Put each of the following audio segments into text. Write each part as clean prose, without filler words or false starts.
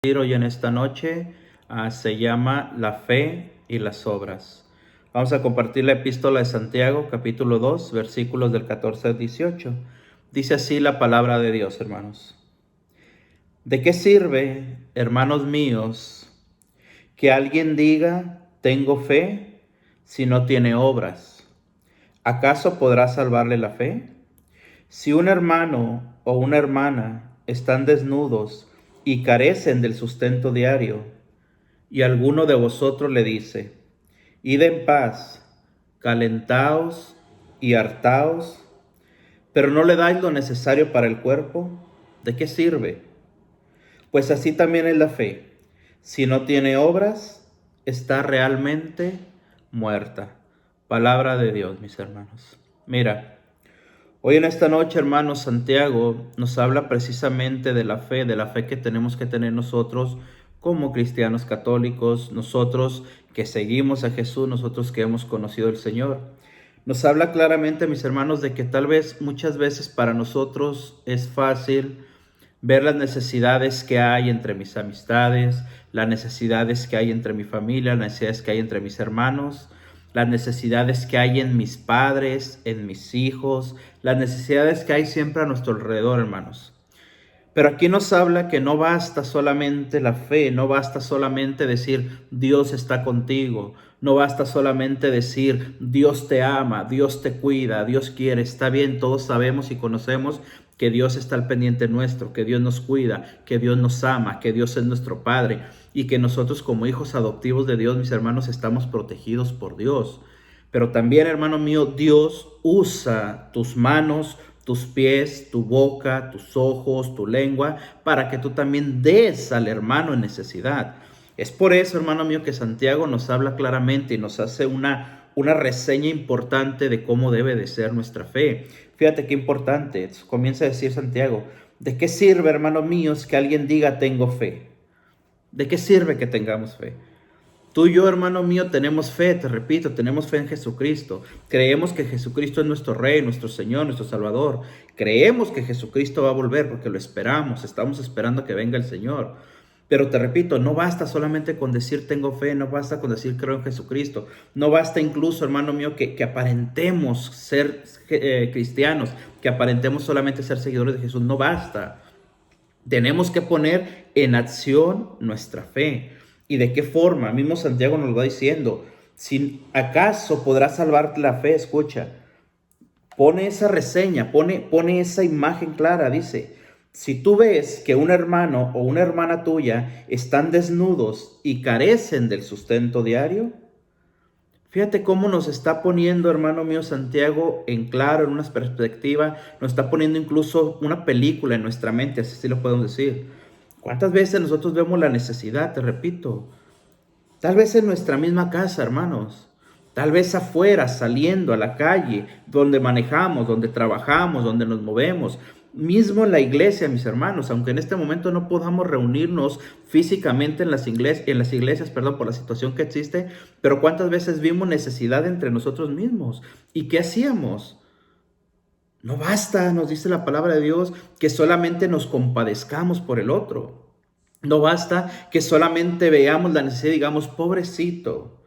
Hoy en esta noche se llama La fe y las obras. Vamos a compartir la epístola de Santiago, capítulo 2, versículos del 14 al 18. Dice así la palabra de Dios, hermanos. ¿De qué sirve, hermanos míos, que alguien diga, tengo fe, si no tiene obras? ¿Acaso podrá salvarle la fe? Si un hermano o una hermana están desnudos y carecen del sustento diario, y alguno de vosotros le dice, id en paz, calentaos y hartaos, pero no le dais lo necesario para el cuerpo, ¿de qué sirve? Pues así también es la fe. Si no tiene obras, está realmente muerta. Palabra de Dios, mis hermanos. Mira, hoy en esta noche, hermano, Santiago nos habla precisamente de la fe que tenemos que tener nosotros como cristianos católicos, nosotros que seguimos a Jesús, nosotros que hemos conocido al Señor. Nos habla claramente, mis hermanos, de que tal vez muchas veces para nosotros es fácil ver las necesidades que hay entre mis amistades, las necesidades que hay entre mi familia, las necesidades que hay entre mis hermanos, las necesidades que hay en mis padres, en mis hijos, las necesidades que hay siempre a nuestro alrededor, hermanos. Pero aquí nos habla que no basta solamente la fe, no basta solamente decir Dios está contigo, no basta solamente decir Dios te ama, Dios te cuida, Dios quiere. Está bien, todos sabemos y conocemos que Dios está al pendiente nuestro, que Dios nos cuida, que Dios nos ama, que Dios es nuestro Padre y que nosotros como hijos adoptivos de Dios, mis hermanos, estamos protegidos por Dios. Pero también, hermano mío, Dios usa tus manos, tus pies, tu boca, tus ojos, tu lengua, para que tú también des al hermano en necesidad. Es por eso, hermano mío, que Santiago nos habla claramente y nos hace una reseña importante de cómo debe de ser nuestra fe. Fíjate qué importante. Comienza a decir Santiago, ¿de qué sirve, hermanos míos, que alguien diga tengo fe? ¿De qué sirve que tengamos fe? Tú y yo, hermano mío, tenemos fe, te repito, tenemos fe en Jesucristo. Creemos que Jesucristo es nuestro Rey, nuestro Señor, nuestro Salvador. Creemos que Jesucristo va a volver porque lo esperamos, estamos esperando que venga el Señor. Pero te repito, no basta solamente con decir tengo fe, no basta con decir creo en Jesucristo. No basta incluso, hermano mío, que aparentemos ser cristianos, que aparentemos solamente ser seguidores de Jesús. No basta. Tenemos que poner en acción nuestra fe. ¿Y de qué forma? Mismo Santiago nos lo va diciendo. Si acaso podrá salvarte la fe, escucha. Pone esa reseña, pone esa imagen clara. Dice, si tú ves que un hermano o una hermana tuya están desnudos y carecen del sustento diario, fíjate cómo nos está poniendo, hermano mío, Santiago, en claro, en una perspectiva, nos está poniendo incluso una película en nuestra mente, así lo podemos decir. ¿Cuántas veces nosotros vemos la necesidad? Te repito, tal vez en nuestra misma casa, hermanos, tal vez afuera, saliendo a la calle, donde manejamos, donde trabajamos, donde nos movemos, mismo en la iglesia, mis hermanos, aunque en este momento no podamos reunirnos físicamente en las iglesias, por la situación que existe, pero cuántas veces vimos necesidad entre nosotros mismos. ¿Y qué hacíamos? No basta, nos dice la palabra de Dios, que solamente nos compadezcamos por el otro. No basta que solamente veamos la necesidad y digamos, pobrecito.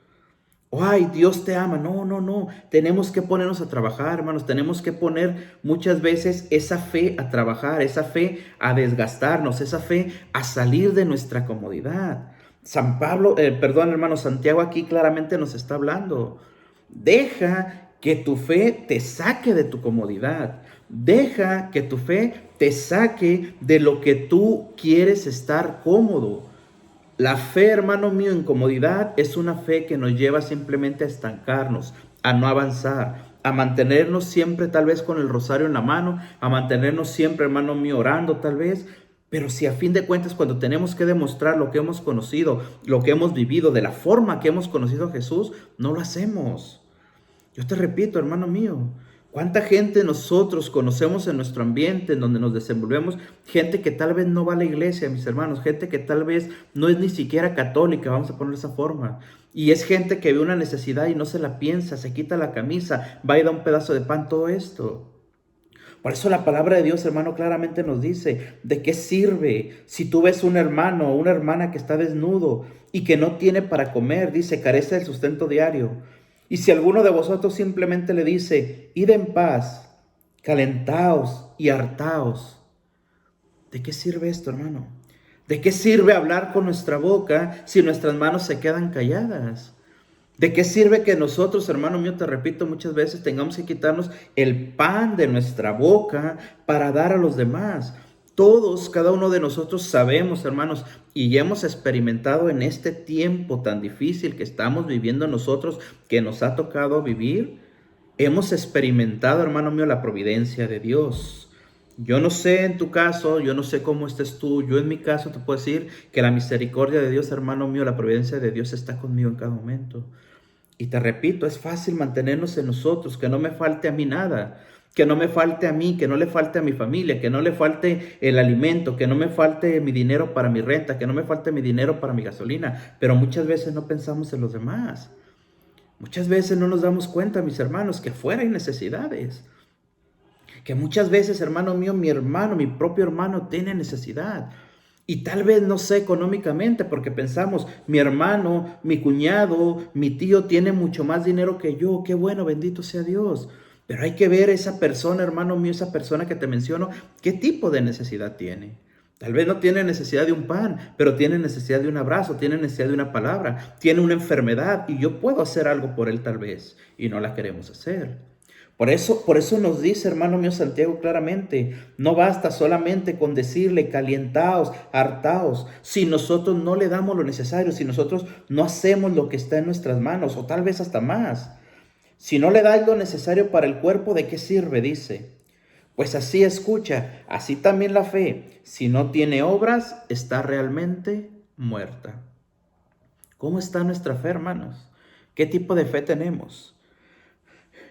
Ay, Dios te ama. No, no, no. Tenemos que ponernos a trabajar, hermanos. Tenemos que poner muchas veces esa fe a trabajar, esa fe a desgastarnos, esa fe a salir de nuestra comodidad. Hermano, Santiago aquí claramente nos está hablando. Deja que tu fe te saque de tu comodidad. Deja que tu fe te saque de lo que tú quieres estar cómodo. La fe, hermano mío, en comodidad es una fe que nos lleva simplemente a estancarnos, a no avanzar, a mantenernos siempre tal vez con el rosario en la mano, a mantenernos siempre, hermano mío, orando tal vez. Pero si a fin de cuentas cuando tenemos que demostrar lo que hemos conocido, lo que hemos vivido, de la forma que hemos conocido a Jesús, no lo hacemos. Yo te repito, hermano mío, ¿cuánta gente nosotros conocemos en nuestro ambiente, en donde nos desenvolvemos? Gente que tal vez no va a la iglesia, mis hermanos, gente que tal vez no es ni siquiera católica, vamos a ponerlo de esa forma. Y es gente que ve una necesidad y no se la piensa, se quita la camisa, va y da un pedazo de pan, todo esto. Por eso la palabra de Dios, hermano, claramente nos dice, ¿de qué sirve si tú ves un hermano o una hermana que está desnudo y que no tiene para comer? Dice, carece del sustento diario. Y si alguno de vosotros simplemente le dice, id en paz, calentaos y hartaos, ¿de qué sirve esto, hermano? ¿De qué sirve hablar con nuestra boca si nuestras manos se quedan calladas? ¿De qué sirve que nosotros, hermano mío, te repito muchas veces, tengamos que quitarnos el pan de nuestra boca para dar a los demás? Todos, cada uno de nosotros sabemos, hermanos, y ya hemos experimentado en este tiempo tan difícil que estamos viviendo nosotros, que nos ha tocado vivir, hemos experimentado, hermano mío, la providencia de Dios. Yo no sé en tu caso, yo no sé cómo estés tú, yo en mi caso te puedo decir que la misericordia de Dios, hermano mío, la providencia de Dios está conmigo en cada momento. Y te repito, es fácil mantenernos en nosotros, que no me falte a mí nada, que no me falte a mí, que no le falte a mi familia, que no le falte el alimento, que no me falte mi dinero para mi renta, que no me falte mi dinero para mi gasolina. Pero muchas veces no pensamos en los demás. Muchas veces no nos damos cuenta, mis hermanos, que afuera hay necesidades. Que muchas veces, hermano mío, mi hermano, mi propio hermano tiene necesidad. Y tal vez no sé económicamente, porque pensamos, mi hermano, mi cuñado, mi tío tiene mucho más dinero que yo. Qué bueno, bendito sea Dios. Pero hay que ver esa persona, hermano mío, esa persona que te menciono, qué tipo de necesidad tiene. Tal vez no tiene necesidad de un pan, pero tiene necesidad de un abrazo, tiene necesidad de una palabra, tiene una enfermedad y yo puedo hacer algo por él tal vez y no la queremos hacer. Por eso nos dice, hermano mío, Santiago claramente, no basta solamente con decirle calientaos, hartaos, si nosotros no le damos lo necesario, si nosotros no hacemos lo que está en nuestras manos, o tal vez hasta más. Si no le das lo necesario para el cuerpo, ¿de qué sirve? Dice. Pues así escucha, así también la fe, si no tiene obras, está realmente muerta. ¿Cómo está nuestra fe, hermanos? ¿Qué tipo de fe tenemos?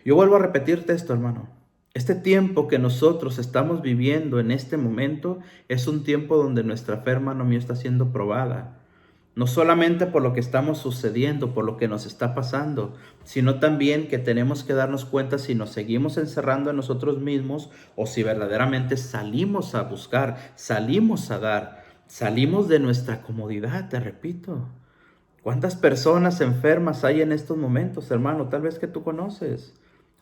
Yo vuelvo a repetirte esto, hermano. Este tiempo que nosotros estamos viviendo en este momento es un tiempo donde nuestra fe, hermano mío, está siendo probada. No solamente por lo que estamos sucediendo, por lo que nos está pasando, sino también que tenemos que darnos cuenta si nos seguimos encerrando en nosotros mismos o si verdaderamente salimos a buscar, salimos a dar, salimos de nuestra comodidad, te repito. ¿Cuántas personas enfermas hay en estos momentos, hermano? Tal vez que tú conoces.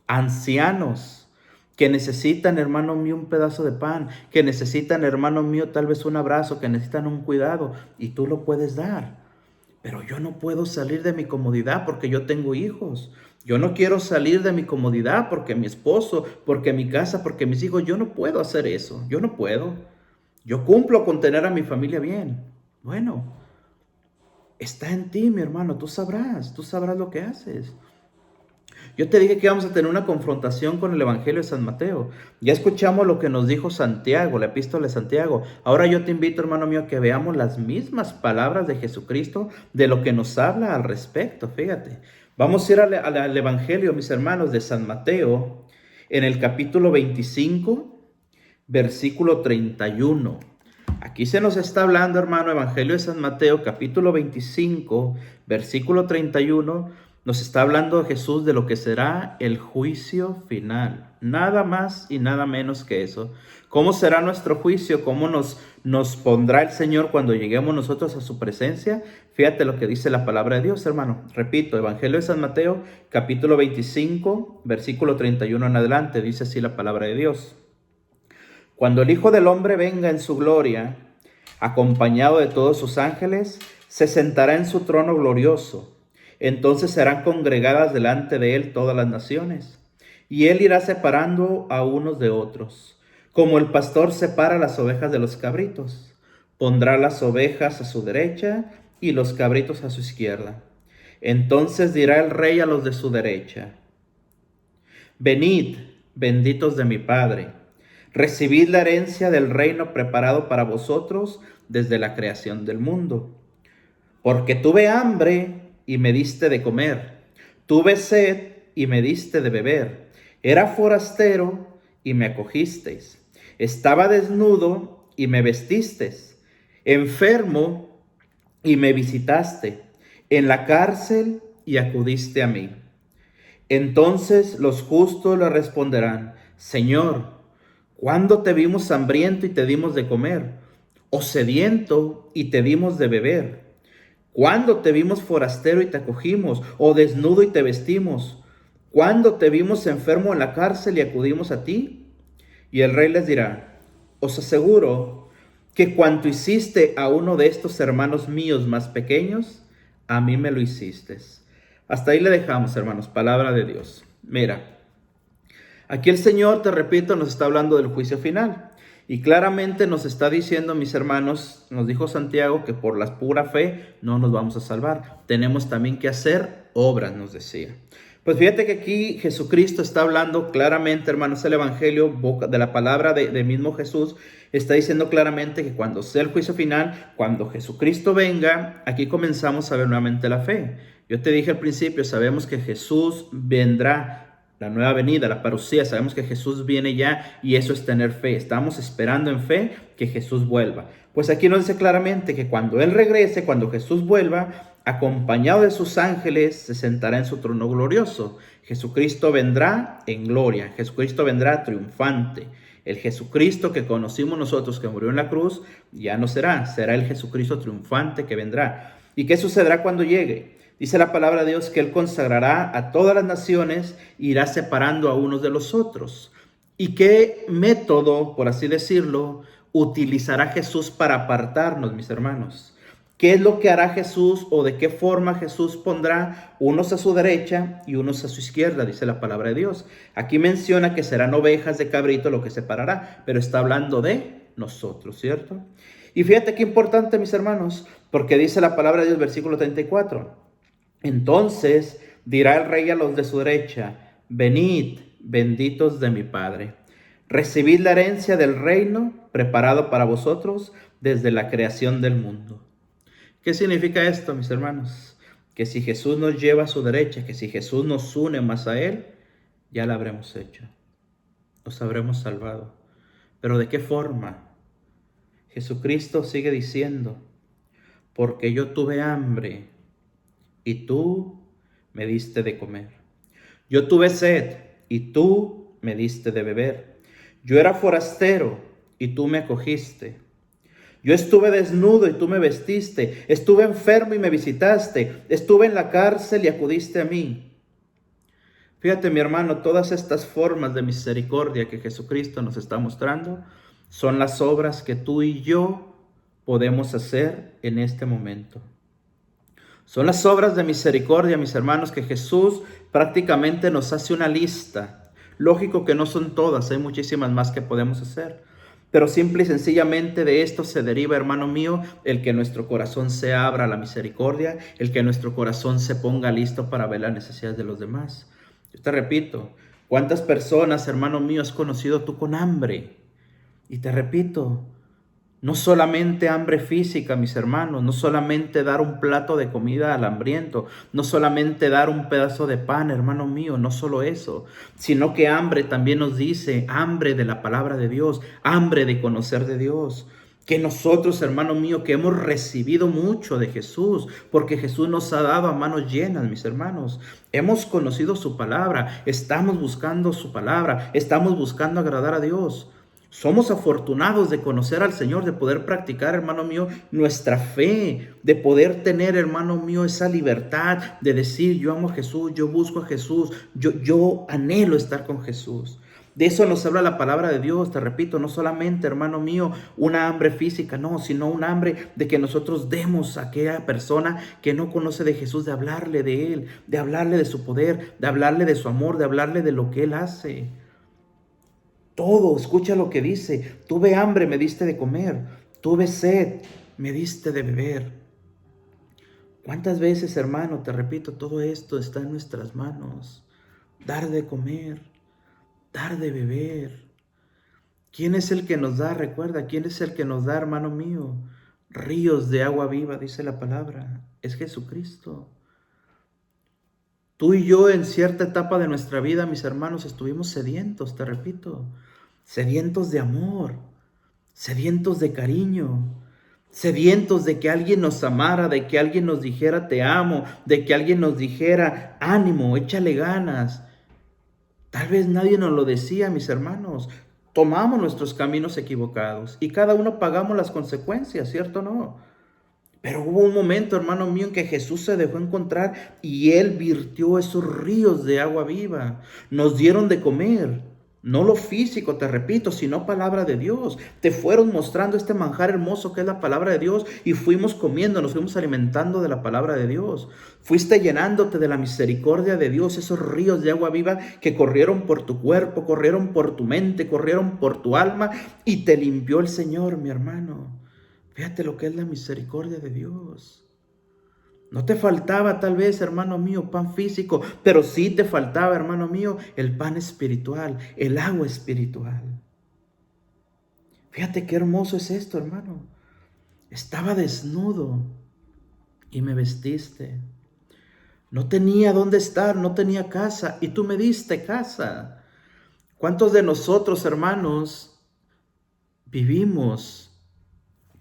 Ancianos que necesitan, hermano mío, un pedazo de pan, que necesitan, hermano mío, tal vez un abrazo, que necesitan un cuidado y tú lo puedes dar. Pero yo no puedo salir de mi comodidad porque yo tengo hijos. Yo no quiero salir de mi comodidad porque mi esposo, porque mi casa, porque mis hijos. Yo no puedo hacer eso. Yo no puedo. Yo cumplo con tener a mi familia bien. Bueno, está en ti, mi hermano. Tú sabrás lo que haces. Yo te dije que vamos a tener una confrontación con el Evangelio de San Mateo. Ya escuchamos lo que nos dijo Santiago, la epístola de Santiago. Ahora yo te invito, hermano mío, que veamos las mismas palabras de Jesucristo, de lo que nos habla al respecto. Fíjate, vamos a ir al Evangelio, mis hermanos, de San Mateo, en el capítulo 25, versículo 31. Aquí se nos está hablando, hermano, Evangelio de San Mateo, capítulo 25, versículo 31. Nos está hablando Jesús de lo que será el juicio final. Nada más y nada menos que eso. ¿Cómo será nuestro juicio? ¿Cómo nos pondrá el Señor cuando lleguemos nosotros a su presencia? Fíjate lo que dice la palabra de Dios, hermano. Repito, Evangelio de San Mateo, capítulo 25, versículo 31 en adelante. Dice así la palabra de Dios. Cuando el Hijo del Hombre venga en su gloria, acompañado de todos sus ángeles, se sentará en su trono glorioso. Entonces serán congregadas delante de él todas las naciones, y él irá separando a unos de otros, como el pastor separa las ovejas de los cabritos. Pondrá las ovejas a su derecha y los cabritos a su izquierda. Entonces dirá el rey a los de su derecha: venid, benditos de mi Padre, recibid la herencia del reino preparado para vosotros desde la creación del mundo. Porque tuve hambre y me diste de comer, tuve sed y me diste de beber, era forastero y me acogisteis, estaba desnudo y me vestisteis, enfermo y me visitaste, en la cárcel y acudiste a mí. Entonces los justos le responderán: Señor, ¿Cuándo te vimos hambriento y te dimos de comer? ¿O sediento y te dimos de beber? ¿Cuándo te vimos forastero y te acogimos? ¿O desnudo y te vestimos? ¿Cuándo te vimos enfermo en la cárcel y acudimos a ti? Y el rey les dirá: os aseguro que cuanto hiciste a uno de estos hermanos míos más pequeños, a mí me lo hiciste. Hasta ahí le dejamos, hermanos, palabra de Dios. Mira, aquí el Señor, te repito, nos está hablando del juicio final. Y claramente nos está diciendo, mis hermanos, nos dijo Santiago, que por la pura fe no nos vamos a salvar. Tenemos también que hacer obras, nos decía. Pues fíjate que aquí Jesucristo está hablando claramente, hermanos, el Evangelio, de la palabra de mismo Jesús, está diciendo claramente que cuando sea el juicio final, cuando Jesucristo venga, aquí comenzamos a ver nuevamente la fe. Yo te dije al principio, sabemos que Jesús vendrá. La nueva venida, la parucía, sabemos que Jesús viene ya y eso es tener fe. Estamos esperando en fe que Jesús vuelva. Pues aquí nos dice claramente que cuando Él regrese, cuando Jesús vuelva, acompañado de sus ángeles, se sentará en su trono glorioso. Jesucristo vendrá en gloria, Jesucristo vendrá triunfante. El Jesucristo que conocimos nosotros, que murió en la cruz, ya no será el Jesucristo triunfante que vendrá. ¿Y qué sucederá cuando llegue? Dice la palabra de Dios que Él consagrará a todas las naciones, irá separando a unos de los otros. ¿Y qué método, por así decirlo, utilizará Jesús para apartarnos, mis hermanos? ¿Qué es lo que hará Jesús o de qué forma Jesús pondrá unos a su derecha y unos a su izquierda? Dice la palabra de Dios. Aquí menciona que serán ovejas de cabrito lo que separará, pero está hablando de nosotros, ¿cierto? Y fíjate qué importante, mis hermanos, porque dice la palabra de Dios, versículo 34. Entonces dirá el rey a los de su derecha: venid, benditos de mi Padre, recibid la herencia del reino preparado para vosotros desde la creación del mundo. ¿Qué significa esto, mis hermanos? Que si Jesús nos lleva a su derecha, que si Jesús nos une más a Él, ya lo habremos hecho, nos habremos salvado. ¿Pero de qué forma? Jesucristo sigue diciendo: porque yo tuve hambre y tú me diste de comer. Yo tuve sed y tú me diste de beber. Yo era forastero y tú me acogiste. Yo estuve desnudo y tú me vestiste. Estuve enfermo y me visitaste. Estuve en la cárcel y acudiste a mí. Fíjate, mi hermano, todas estas formas de misericordia que Jesucristo nos está mostrando son las obras que tú y yo podemos hacer en este momento. Son las obras de misericordia, mis hermanos, que Jesús prácticamente nos hace una lista. Lógico que no son todas, hay muchísimas más que podemos hacer. Pero simple y sencillamente de esto se deriva, hermano mío, el que nuestro corazón se abra a la misericordia, el que nuestro corazón se ponga listo para ver las necesidades de los demás. Yo te repito, ¿cuántas personas, hermano mío, has conocido tú con hambre? Y te repito, no solamente hambre física, mis hermanos, no solamente dar un plato de comida al hambriento, no solamente dar un pedazo de pan, hermano mío, no solo eso, sino que hambre también nos dice, hambre de la palabra de Dios, hambre de conocer de Dios. Que nosotros, hermano mío, que hemos recibido mucho de Jesús, porque Jesús nos ha dado a manos llenas, mis hermanos. Hemos conocido su palabra, estamos buscando su palabra, estamos buscando agradar a Dios. Somos afortunados de conocer al Señor, de poder practicar, hermano mío, nuestra fe, de poder tener, hermano mío, esa libertad de decir: yo amo a Jesús, yo busco a Jesús, yo anhelo estar con Jesús. De eso nos habla la palabra de Dios, te repito, no solamente, hermano mío, una hambre física, no, sino un hambre de que nosotros demos a aquella persona que no conoce de Jesús, de hablarle de Él, de hablarle de su poder, de hablarle de su amor, de hablarle de lo que Él hace. Todo, escucha lo que dice: tuve hambre, me diste de comer, tuve sed, me diste de beber. ¿Cuántas veces, hermano, te repito, todo esto está en nuestras manos? Dar de comer, dar de beber. ¿Quién es el que nos da? Recuerda, ¿quién es el que nos da, hermano mío? Ríos de agua viva, dice la palabra. Es Jesucristo. Tú y yo en cierta etapa de nuestra vida, mis hermanos, estuvimos sedientos, te repito. Sedientos de amor, sedientos de cariño, sedientos de que alguien nos amara, de que alguien nos dijera te amo, de que alguien nos dijera ánimo, échale ganas. Tal vez nadie nos lo decía, mis hermanos. tomamos nuestros caminos equivocados y cada uno pagamos las consecuencias, ¿cierto o no? Pero hubo un momento, hermano mío, en que Jesús se dejó encontrar y Él virtió esos ríos de agua viva. Nos dieron de comer, no lo físico, te repito, sino palabra de Dios. Te fueron mostrando este manjar hermoso que es la palabra de Dios y fuimos comiendo, nos fuimos alimentando de la palabra de Dios. Fuiste llenándote de la misericordia de Dios, esos ríos de agua viva que corrieron por tu cuerpo, corrieron por tu mente, corrieron por tu alma y te limpió el Señor, mi hermano. Fíjate lo que es la misericordia de Dios. No te faltaba tal vez, hermano mío, pan físico, pero sí te faltaba, hermano mío, el pan espiritual, el agua espiritual. Fíjate qué hermoso es esto, hermano. Estaba desnudo y me vestiste. No tenía dónde estar, no tenía casa y tú me diste casa. ¿Cuántos de nosotros, hermanos, vivimos,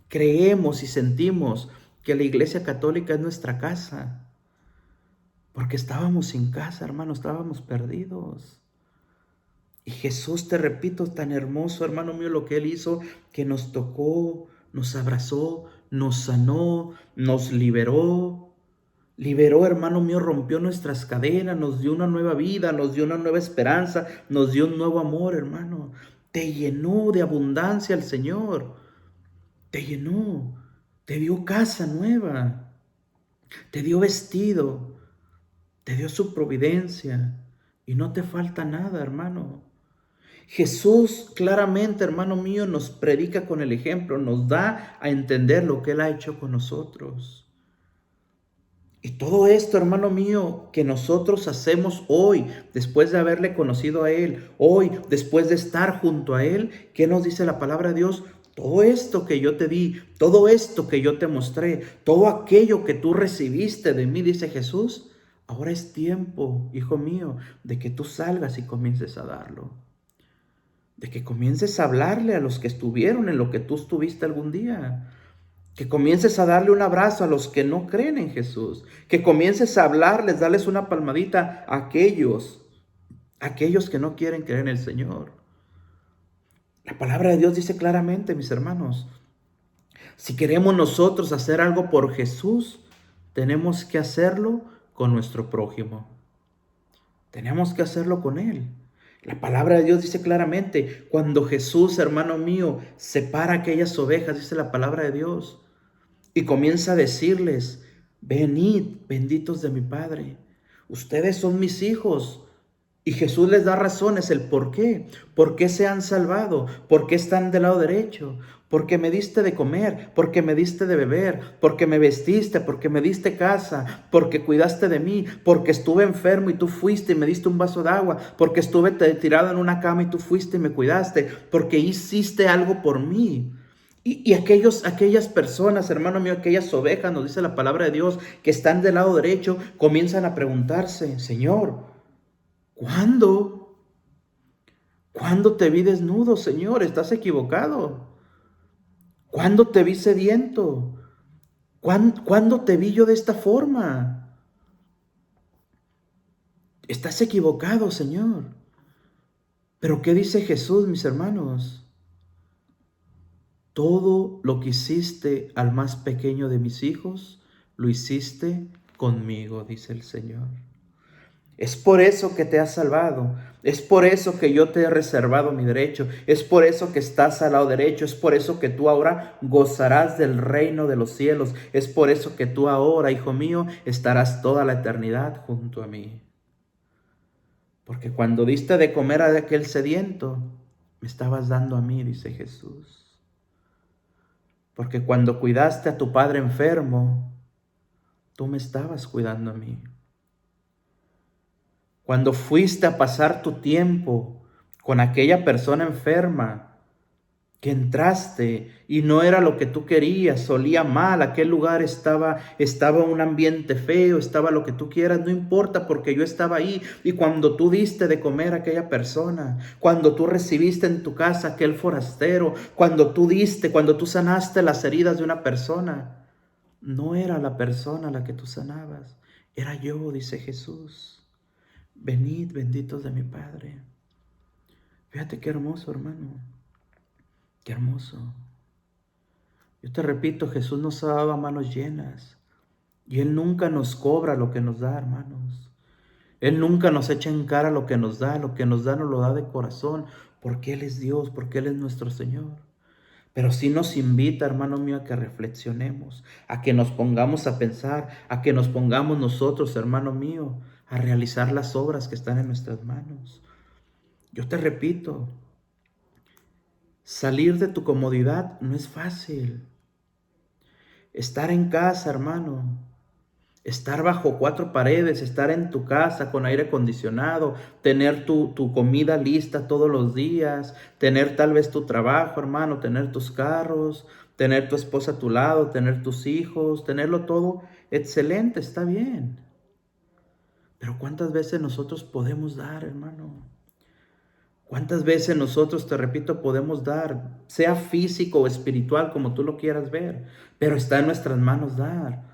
creemos y sentimos que la Iglesia Católica es nuestra casa? Porque estábamos sin casa, hermano, estábamos perdidos. Y Jesús, te repito, tan hermoso, hermano mío, lo que Él hizo, que nos tocó, nos abrazó, nos sanó, nos liberó. Liberó, hermano mío, rompió nuestras cadenas, nos dio una nueva vida, nos dio una nueva esperanza, nos dio un nuevo amor, hermano. Te llenó de abundancia el Señor. Te llenó, te dio casa nueva, te dio vestido, te dio su providencia y no te falta nada, hermano. Jesús claramente, hermano mío, nos predica con el ejemplo, nos da a entender lo que Él ha hecho con nosotros. Y todo esto, hermano mío, que nosotros hacemos hoy, después de haberle conocido a Él, hoy, después de estar junto a Él, ¿qué nos dice la palabra de Dios? Todo esto que yo te di, todo esto que yo te mostré, todo aquello que tú recibiste de mí, dice Jesús, ahora es tiempo, hijo mío, de que tú salgas y comiences a darlo. De que comiences a hablarle a los que estuvieron en lo que tú estuviste algún día. Que comiences a darle un abrazo a los que no creen en Jesús. Que comiences a hablarles, darles una palmadita a aquellos que no quieren creer en el Señor. La palabra de Dios dice claramente, mis hermanos, si queremos nosotros hacer algo por Jesús, tenemos que hacerlo con nuestro prójimo. Tenemos que hacerlo con Él. La palabra de Dios dice claramente, cuando Jesús, hermano mío, separa aquellas ovejas, dice la palabra de Dios, y comienza a decirles, venid, benditos de mi Padre, ustedes son mis hijos. Y Jesús les da razones, el por qué se han salvado, por qué están del lado derecho, porque me diste de comer, porque me diste de beber, porque me vestiste, porque me diste casa, porque cuidaste de mí, porque estuve enfermo y tú fuiste y me diste un vaso de agua, porque estuve tirado en una cama y tú fuiste y me cuidaste, porque hiciste algo por mí. Y aquellas personas, hermano mío, aquellas ovejas, nos dice la palabra de Dios, que están del lado derecho, comienzan a preguntarse, Señor, ¿cuándo? ¿Cuándo te vi desnudo, Señor? Estás equivocado. ¿Cuándo te vi sediento? ¿Cuándo te vi yo de esta forma? Estás equivocado, Señor. Pero ¿qué dice Jesús, mis hermanos? Todo lo que hiciste al más pequeño de mis hijos, lo hiciste conmigo, dice el Señor. Es por eso que te has salvado, es por eso que yo te he reservado mi derecho, es por eso que estás al lado derecho, es por eso que tú ahora gozarás del reino de los cielos, es por eso que tú ahora, hijo mío, estarás toda la eternidad junto a mí. Porque cuando diste de comer a aquel sediento, me estabas dando a mí, dice Jesús. Porque cuando cuidaste a tu padre enfermo, tú me estabas cuidando a mí. Cuando fuiste a pasar tu tiempo con aquella persona enferma, que entraste y no era lo que tú querías, olía mal, aquel lugar estaba un ambiente feo, estaba lo que tú quieras, no importa porque yo estaba ahí. Y cuando tú diste de comer a aquella persona, cuando tú recibiste en tu casa aquel forastero, cuando tú sanaste las heridas de una persona, no era la persona la que tú sanabas, era yo, dice Jesús. Venid, benditos de mi Padre. Fíjate qué hermoso, hermano. Qué hermoso. Yo te repito, Jesús nos ha dado a manos llenas. Y Él nunca nos cobra lo que nos da, hermanos. Él nunca nos echa en cara lo que nos da nos lo da de corazón, porque Él es Dios, porque Él es nuestro Señor. Pero sí nos invita, hermano mío, a que reflexionemos, a que nos pongamos a pensar, a que nos pongamos nosotros, hermano mío, a realizar las obras que están en nuestras manos. Yo te repito, salir de tu comodidad no es fácil. Estar en casa, hermano, estar bajo cuatro paredes, estar en tu casa con aire acondicionado, tener tu comida lista todos los días, tener tal vez tu trabajo, hermano, tener tus carros, tener tu esposa a tu lado, tener tus hijos, tenerlo todo excelente, está bien. Pero ¿cuántas veces nosotros podemos dar, hermano? ¿Cuántas veces nosotros, te repito, podemos dar, sea físico o espiritual, como tú lo quieras ver, pero está en nuestras manos dar?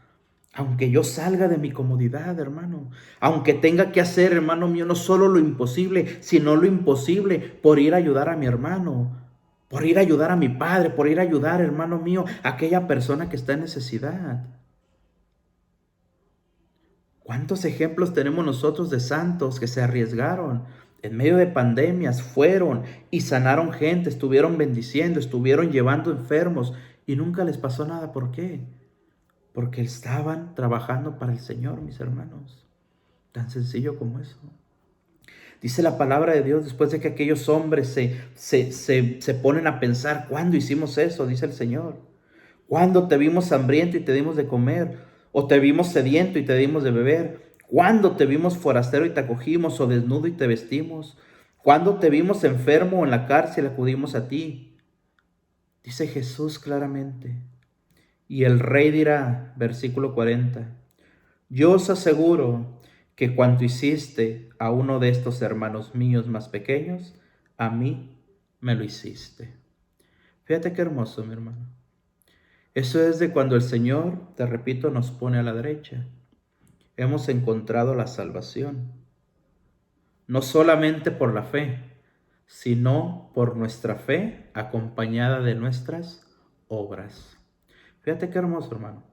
Aunque yo salga de mi comodidad, hermano, aunque tenga que hacer, hermano mío, no solo lo imposible, sino lo imposible por ir a ayudar a mi hermano, por ir a ayudar a mi padre, por ir a ayudar, hermano mío, a aquella persona que está en necesidad. ¿Cuántos ejemplos tenemos nosotros de santos que se arriesgaron en medio de pandemias, fueron y sanaron gente, estuvieron bendiciendo, estuvieron llevando enfermos y nunca les pasó nada? ¿Por qué? Porque estaban trabajando para el Señor, mis hermanos. Tan sencillo como eso. Dice la palabra de Dios, después de que aquellos hombres se ponen a pensar, ¿cuándo hicimos eso? Dice el Señor. ¿Cuándo te vimos hambriento y te dimos de comer? ¿O te vimos sediento y te dimos de beber? ¿Cuándo te vimos forastero y te acogimos? ¿O desnudo y te vestimos? ¿Cuándo te vimos enfermo o en la cárcel y acudimos a ti? Dice Jesús claramente. Y el rey dirá, versículo 40, yo os aseguro que cuanto hiciste a uno de estos hermanos míos más pequeños, a mí me lo hiciste. Fíjate qué hermoso, mi hermano. Eso es de cuando el Señor, te repito, nos pone a la derecha. Hemos encontrado la salvación, no solamente por la fe, sino por nuestra fe acompañada de nuestras obras. Fíjate qué hermoso, hermano.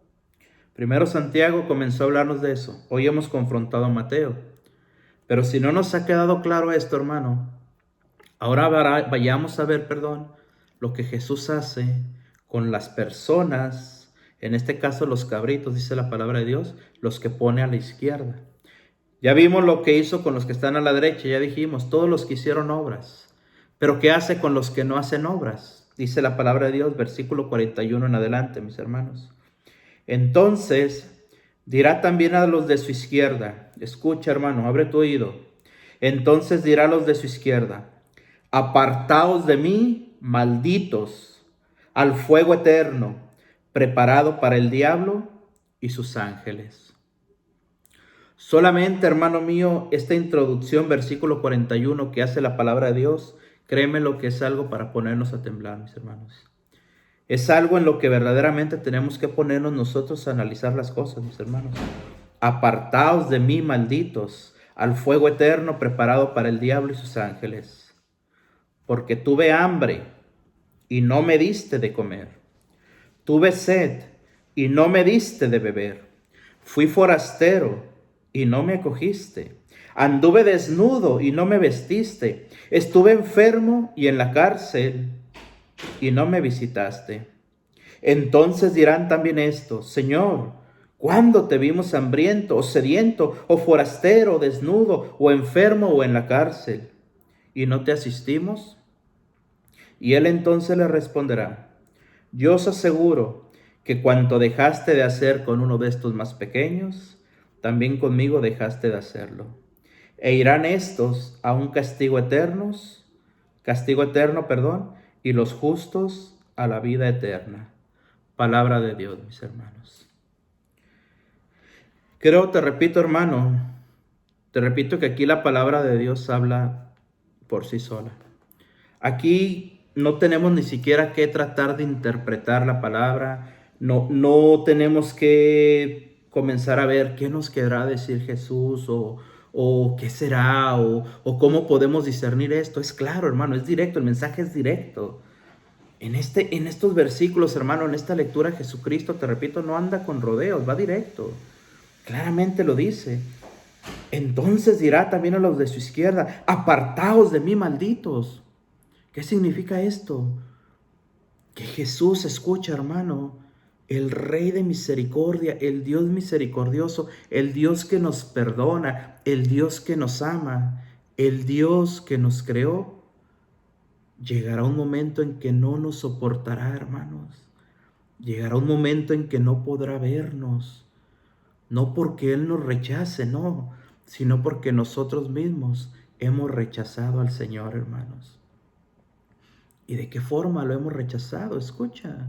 Primero Santiago comenzó a hablarnos de eso. Hoy hemos confrontado a Mateo. Pero si no nos ha quedado claro esto, hermano, ahora vayamos a ver, lo que Jesús hace con las personas, en este caso los cabritos, dice la palabra de Dios, los que pone a la izquierda. Ya vimos lo que hizo con los que están a la derecha, ya dijimos, todos los que hicieron obras. Pero ¿qué hace con los que no hacen obras? Dice la palabra de Dios, versículo 41 en adelante, mis hermanos. Entonces dirá también a los de su izquierda, escucha, hermano, abre tu oído. Entonces dirá a los de su izquierda, apartaos de mí, malditos, al fuego eterno, preparado para el diablo y sus ángeles. Solamente, hermano mío, esta introducción, versículo 41 que hace la palabra de Dios, créeme lo que es algo para ponernos a temblar, mis hermanos. Es algo en lo que verdaderamente tenemos que ponernos nosotros a analizar las cosas, mis hermanos. Apartaos de mí, malditos, al fuego eterno preparado para el diablo y sus ángeles. Porque tuve hambre y no me diste de comer. Tuve sed y no me diste de beber. Fui forastero y no me acogiste. Anduve desnudo y no me vestiste. Estuve enfermo y en la cárcel y no me visitaste. Entonces dirán también esto, Señor, ¿cuándo te vimos hambriento o sediento o forastero, desnudo o enfermo o en la cárcel y no te asistimos? Y él entonces le responderá, yo os aseguro que cuanto dejaste de hacer con uno de estos más pequeños, también conmigo dejaste de hacerlo. E irán estos a un castigo eterno, y los justos a la vida eterna. Palabra de Dios, mis hermanos. Creo, te repito, hermano, te repito que aquí la palabra de Dios habla por sí sola. Aquí no tenemos ni siquiera que tratar de interpretar la palabra, no tenemos que comenzar a ver qué nos querrá decir Jesús o qué será, o cómo podemos discernir esto. Es claro, hermano, es directo, el mensaje es directo. En estos versículos, hermano, en esta lectura, Jesucristo, te repito, no anda con rodeos, va directo. Claramente lo dice. Entonces dirá también a los de su izquierda: apartaos de mí, malditos. ¿Qué significa esto? Que Jesús, escucha, hermano, el Rey de misericordia, el Dios misericordioso, el Dios que nos perdona, el Dios que nos ama, el Dios que nos creó, llegará un momento en que no nos soportará, hermanos. Llegará un momento en que no podrá vernos. No porque Él nos rechace, no, sino porque nosotros mismos hemos rechazado al Señor, hermanos. ¿Y de qué forma lo hemos rechazado? Escucha.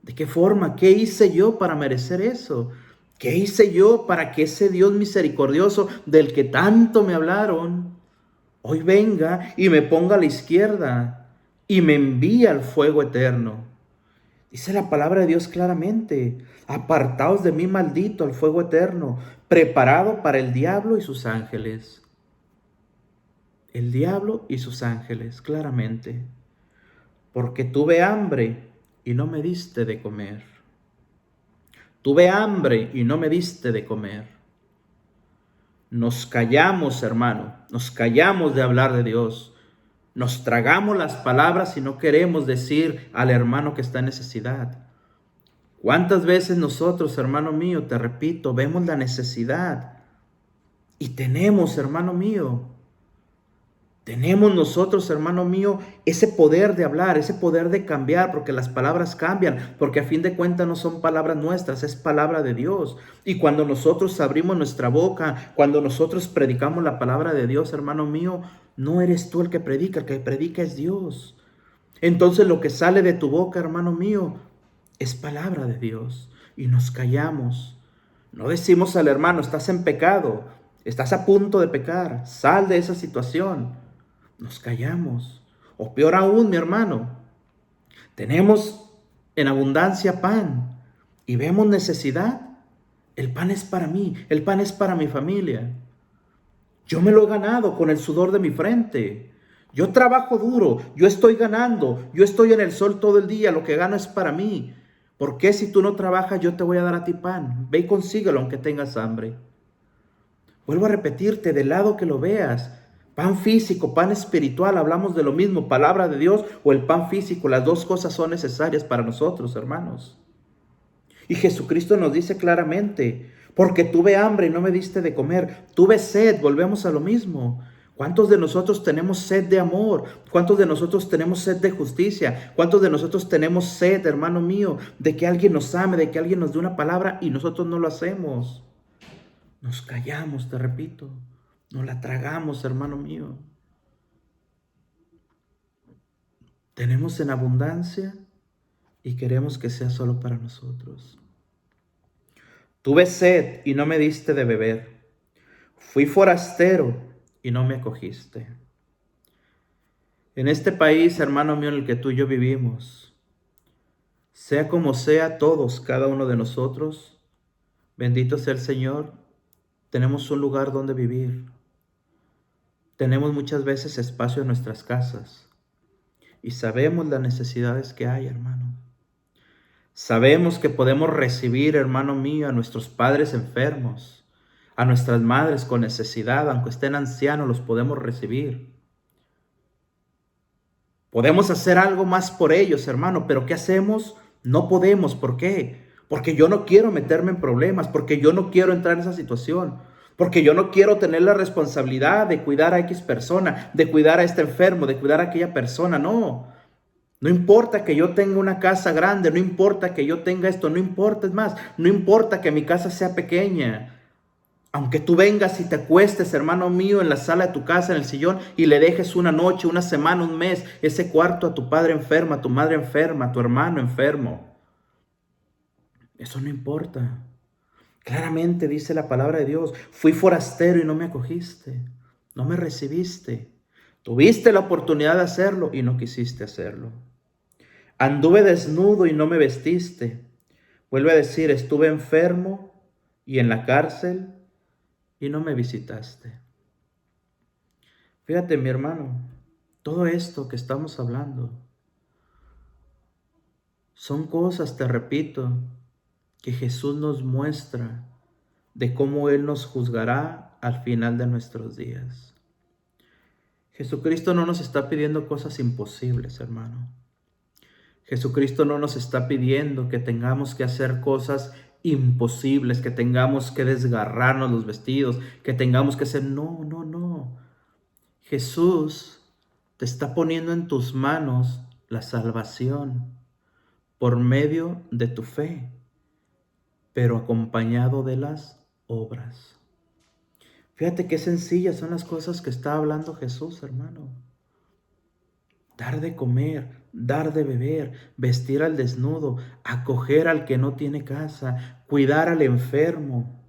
¿De qué forma? ¿Qué hice yo para merecer eso? ¿Qué hice yo para que ese Dios misericordioso del que tanto me hablaron, hoy venga y me ponga a la izquierda y me envía al fuego eterno? Dice la palabra de Dios claramente: apartaos de mí, maldito, al fuego eterno, preparado para el diablo y sus ángeles. El diablo y sus ángeles, claramente. Porque tuve hambre y no me diste de comer. Tuve hambre y no me diste de comer. Nos callamos, hermano, nos callamos de hablar de Dios. Nos tragamos las palabras y no queremos decir al hermano que está en necesidad. ¿Cuántas veces nosotros, hermano mío, te repito, vemos la necesidad y tenemos, hermano mío, tenemos nosotros, hermano mío, ese poder de hablar, ese poder de cambiar, porque las palabras cambian, porque a fin de cuentas no son palabras nuestras, es palabra de Dios. Y cuando nosotros abrimos nuestra boca, cuando nosotros predicamos la palabra de Dios, hermano mío, no eres tú el que predica es Dios. Entonces lo que sale de tu boca, hermano mío, es palabra de Dios. Y nos callamos. No decimos al hermano: estás en pecado, estás a punto de pecar, sal de esa situación. Nos callamos. O peor aún, mi hermano, tenemos en abundancia pan y vemos necesidad. El pan es para mí, el pan es para mi familia. Yo me lo he ganado con el sudor de mi frente. Yo trabajo duro, yo estoy ganando, yo estoy en el sol todo el día, lo que gano es para mí. ¿Por qué si tú no trabajas yo te voy a dar a ti pan? Ve y consíguelo aunque tengas hambre. Vuelvo a repetirte, del lado que lo veas, pan físico, pan espiritual, hablamos de lo mismo, palabra de Dios o el pan físico, las dos cosas son necesarias para nosotros, hermanos. Y Jesucristo nos dice claramente: porque tuve hambre y no me diste de comer, tuve sed, volvemos a lo mismo. ¿Cuántos de nosotros tenemos sed de amor? ¿Cuántos de nosotros tenemos sed de justicia? ¿Cuántos de nosotros tenemos sed, hermano mío, de que alguien nos ame, de que alguien nos dé una palabra y nosotros no lo hacemos? Nos callamos, te repito, nos la tragamos, hermano mío. Tenemos en abundancia y queremos que sea solo para nosotros. Tuve sed y no me diste de beber. Fui forastero y no me acogiste. En este país, hermano mío, en el que tú y yo vivimos, sea como sea, todos, cada uno de nosotros, bendito sea el Señor, tenemos un lugar donde vivir. Tenemos muchas veces espacio en nuestras casas y sabemos las necesidades que hay, hermano. Sabemos que podemos recibir, hermano mío, a nuestros padres enfermos, a nuestras madres con necesidad, aunque estén ancianos, los podemos recibir. Podemos hacer algo más por ellos, hermano, pero ¿qué hacemos? No podemos. ¿Por qué? Porque yo no quiero meterme en problemas, porque yo no quiero entrar en esa situación, porque yo no quiero tener la responsabilidad de cuidar a X persona, de cuidar a este enfermo, de cuidar a aquella persona. No, no importa que yo tenga una casa grande, no importa que yo tenga esto, no importa, es más, no importa que mi casa sea pequeña. Aunque tú vengas y te acuestes, hermano mío, en la sala de tu casa, en el sillón, y le dejes una noche, una semana, un mes, ese cuarto a tu padre enfermo, a tu madre enferma, a tu hermano enfermo. Eso no importa. Claramente dice la palabra de Dios: fui forastero y no me acogiste, no me recibiste. Tuviste la oportunidad de hacerlo y no quisiste hacerlo. Anduve desnudo y no me vestiste. Vuelve a decir: estuve enfermo y en la cárcel y no me visitaste. Fíjate, mi hermano, todo esto que estamos hablando son cosas, te repito, que Jesús nos muestra de cómo Él nos juzgará al final de nuestros días. Jesucristo no nos está pidiendo cosas imposibles, hermano. Jesucristo no nos está pidiendo que tengamos que hacer cosas imposibles, que tengamos que desgarrarnos los vestidos, que tengamos que hacer... No, no, no. Jesús te está poniendo en tus manos la salvación por medio de tu fe, pero acompañado de las obras. Fíjate qué sencillas son las cosas que está hablando Jesús, hermano. Dar de comer, dar de beber, vestir al desnudo, acoger al que no tiene casa, cuidar al enfermo.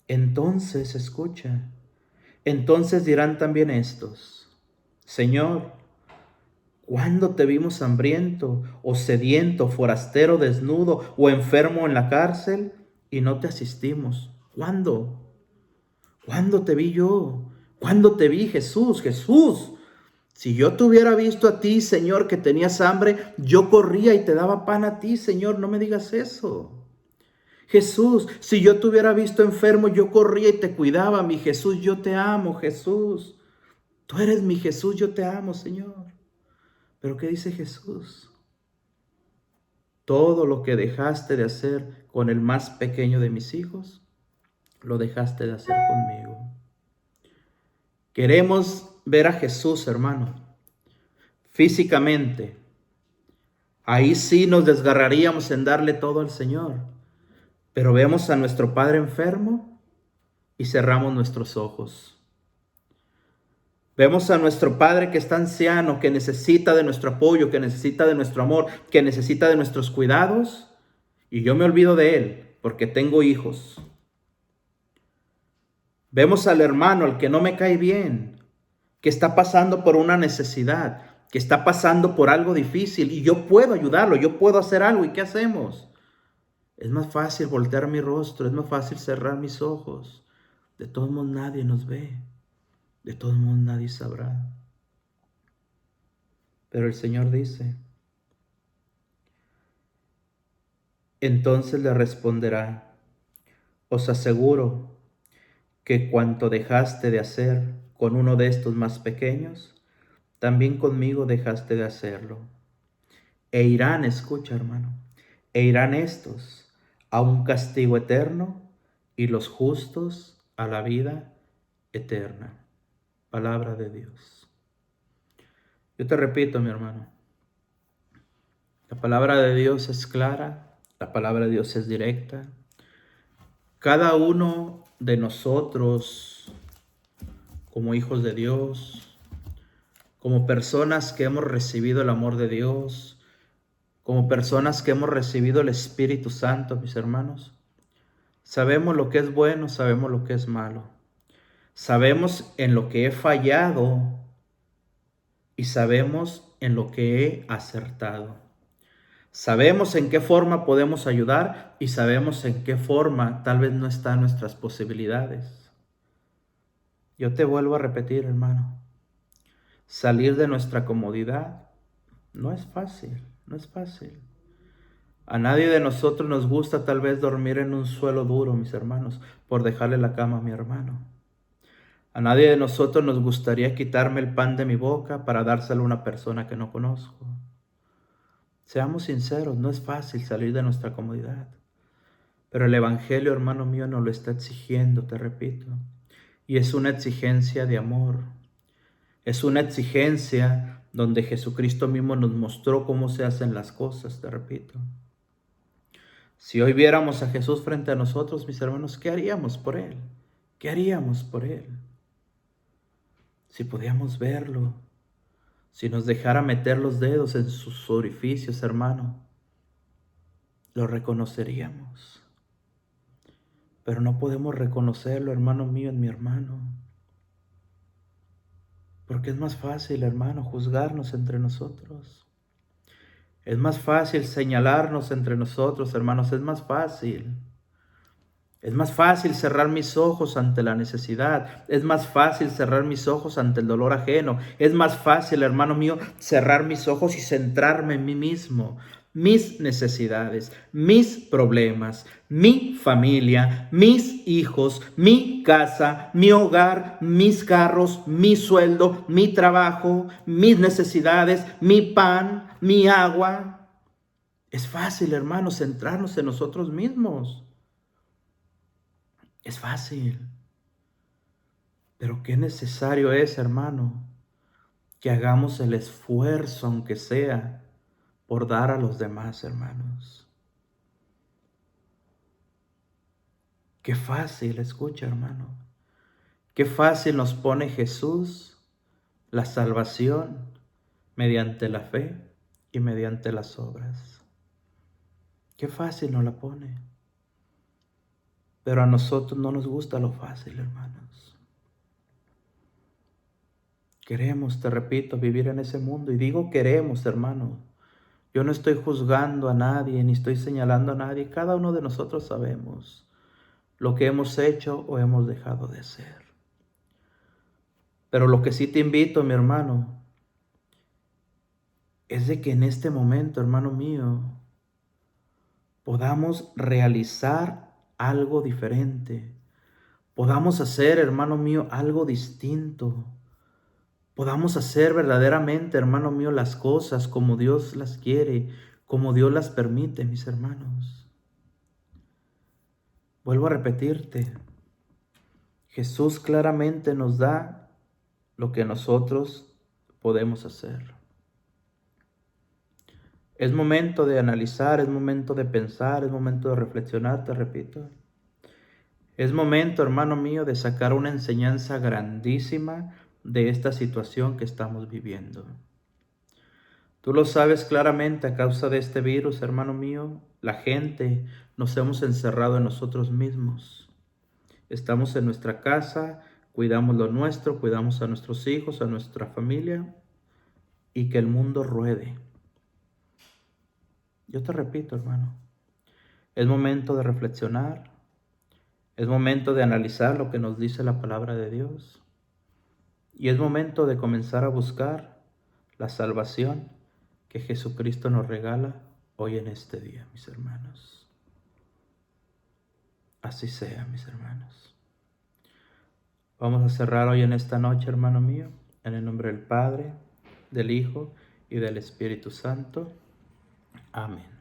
Entonces, escucha, entonces dirán también estos: Señor, ¿cuándo te vimos hambriento o sediento, forastero, desnudo o enfermo en la cárcel y no te asistimos? ¿Cuándo? ¿Cuándo te vi yo? ¿Cuándo te vi, Jesús? Jesús, si yo te hubiera visto a ti, Señor, que tenías hambre, yo corría y te daba pan a ti, Señor, no me digas eso. Jesús, si yo te hubiera visto enfermo, yo corría y te cuidaba, mi Jesús, yo te amo, Jesús. Tú eres mi Jesús, yo te amo, Señor. Pero ¿qué dice Jesús? Todo lo que dejaste de hacer con el más pequeño de mis hijos, lo dejaste de hacer conmigo. Queremos ver a Jesús, hermano, físicamente. Ahí sí nos desgarraríamos en darle todo al Señor. Pero vemos a nuestro Padre enfermo y cerramos nuestros ojos. Vemos a nuestro Padre que está anciano, que necesita de nuestro apoyo, que necesita de nuestro amor, que necesita de nuestros cuidados, y yo me olvido de Él porque tengo hijos. Vemos al hermano, al que no me cae bien, que está pasando por una necesidad, que está pasando por algo difícil, y yo puedo ayudarlo, yo puedo hacer algo, ¿y qué hacemos? Es más fácil voltear mi rostro, es más fácil cerrar mis ojos. De todos modos nadie nos ve, de todos modos nadie sabrá. Pero el Señor dice: entonces le responderá: os aseguro que cuanto dejaste de hacer con uno de estos más pequeños, también conmigo dejaste de hacerlo. E irán, escucha, hermano, e irán estos a un castigo eterno y los justos a la vida eterna. Palabra de Dios. Yo te repito, mi hermano, la palabra de Dios es clara, la palabra de Dios es directa. Cada uno de nosotros, como hijos de Dios, como personas que hemos recibido el amor de Dios, como personas que hemos recibido el Espíritu Santo, mis hermanos, sabemos lo que es bueno, sabemos lo que es malo. Sabemos en lo que he fallado y sabemos en lo que he acertado. Sabemos en qué forma podemos ayudar y sabemos en qué forma tal vez no están nuestras posibilidades. Yo te vuelvo a repetir, hermano, salir de nuestra comodidad no es fácil, no es fácil. A nadie de nosotros nos gusta tal vez dormir en un suelo duro, mis hermanos, por dejarle la cama a mi hermano. A nadie de nosotros nos gustaría quitarme el pan de mi boca para dárselo a una persona que no conozco. Seamos sinceros, no es fácil salir de nuestra comodidad. Pero el Evangelio, hermano mío, nos lo está exigiendo, te repito. Y es una exigencia de amor. Es una exigencia donde Jesucristo mismo nos mostró cómo se hacen las cosas, te repito. Si hoy viéramos a Jesús frente a nosotros, mis hermanos, ¿qué haríamos por Él? ¿Qué haríamos por Él? Si podíamos verlo, si nos dejara meter los dedos en sus orificios, hermano, lo reconoceríamos. Pero no podemos reconocerlo, hermano mío, en mi hermano. Porque es más fácil, hermano, juzgarnos entre nosotros. Es más fácil señalarnos entre nosotros, hermanos, es más fácil. Es más fácil cerrar mis ojos ante la necesidad. Es más fácil cerrar mis ojos ante el dolor ajeno. Es más fácil, hermano mío, cerrar mis ojos y centrarme en mí mismo, mis necesidades, mis problemas, mi familia, mis hijos, mi casa, mi hogar, mis carros, mi sueldo, mi trabajo, mis necesidades, mi pan, mi agua. Es fácil, hermano, centrarnos en nosotros mismos. Es fácil, pero qué necesario es, hermano, que hagamos el esfuerzo, aunque sea, por dar a los demás, hermanos. Qué fácil, escucha, hermano. Qué fácil nos pone Jesús la salvación mediante la fe y mediante las obras. Qué fácil nos la pone. Pero a nosotros no nos gusta lo fácil, hermanos. Queremos, te repito, vivir en ese mundo. Y digo queremos, hermano. Yo no estoy juzgando a nadie, ni estoy señalando a nadie. Cada uno de nosotros sabemos lo que hemos hecho o hemos dejado de hacer. Pero lo que sí te invito, mi hermano, es de que en este momento, hermano mío, podamos realizar algo diferente. Podamos hacer, hermano mío, algo distinto. Podamos hacer verdaderamente, hermano mío, las cosas como Dios las quiere, como Dios las permite, mis hermanos. Vuelvo a repetirte, Jesús claramente nos da lo que nosotros podemos hacer. Es momento de analizar, es momento de pensar, es momento de reflexionar, te repito. Es momento, hermano mío, de sacar una enseñanza grandísima de esta situación que estamos viviendo. Tú lo sabes claramente, a causa de este virus, hermano mío, la gente nos hemos encerrado en nosotros mismos. Estamos en nuestra casa, cuidamos lo nuestro, cuidamos a nuestros hijos, a nuestra familia, y que el mundo ruede. Yo te repito, hermano, es momento de reflexionar, es momento de analizar lo que nos dice la palabra de Dios, y es momento de comenzar a buscar la salvación que Jesucristo nos regala hoy en este día, mis hermanos. Así sea, mis hermanos. Vamos a cerrar hoy en esta noche, hermano mío, en el nombre del Padre, del Hijo y del Espíritu Santo. Amén.